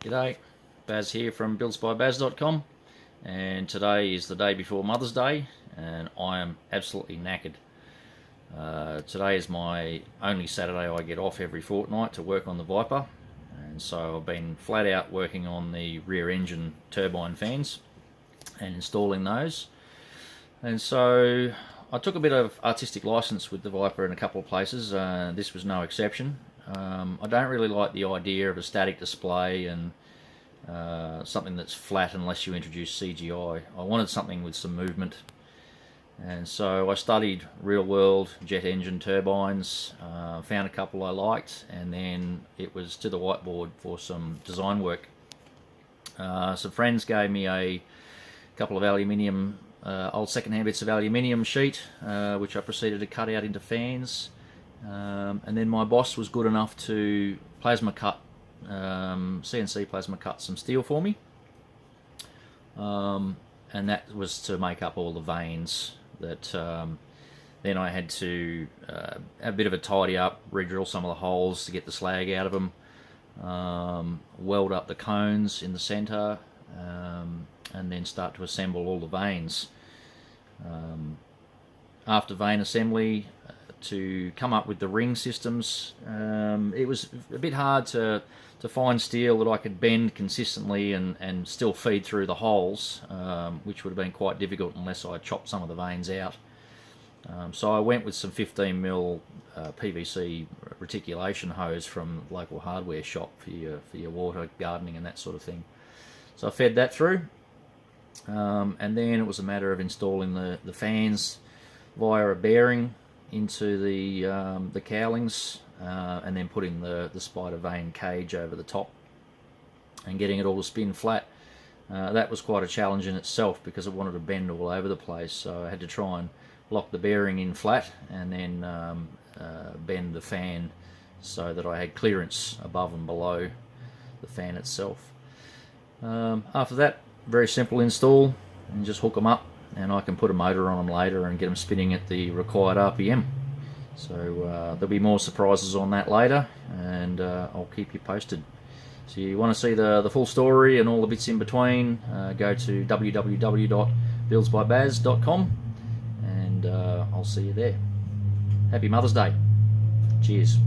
G'day, Baz here from buildsbybaz.com, and today is the day before Mother's Day and I am absolutely knackered. Today is my only Saturday I get off every fortnight to work on the Viper, and so I've been flat out working on the rear engine turbine fans and installing those. And so I took a bit of artistic license with the Viper in a couple of places. This was no exception. I don't really like the idea of a static display and something that's flat unless you introduce CGI. I wanted something with some movement, and so I studied real-world jet engine turbines, found a couple I liked, and then it was to the whiteboard for some design work. Some friends gave me a couple of aluminium, old second-hand bits of aluminium sheet, which I proceeded to cut out into fans. And then my boss was good enough to plasma cut, CNC plasma cut some steel for me, and that was to make up all the vanes that then I had to have a bit of a tidy up, re-drill some of the holes to get the slag out of them, weld up the cones in the centre, and then start to assemble all the vanes. After vane assembly, to come up with the ring systems, it was a bit hard to find steel that I could bend consistently and still feed through the holes, which would have been quite difficult unless I chopped some of the vanes out. So I went with some 15mm PVC reticulation hose from the local hardware shop for your water, gardening and that sort of thing. So I fed that through, and then it was a matter of installing the fans via a bearing into the cowlings, and then putting the spider vane cage over the top and getting it all to spin flat. That was quite a challenge in itself because it wanted to bend all over the place, so I had to try and lock the bearing in flat and then bend the fan so that I had clearance above and below the fan itself. After that, very simple install, and just hook them up, and I can put a motor on them later and get them spinning at the required RPM. So there'll be more surprises on that later, and I'll keep you posted. So you want to see the full story and all the bits in between, go to www.buildsbybaz.com, and I'll see you there. Happy Mother's Day. Cheers.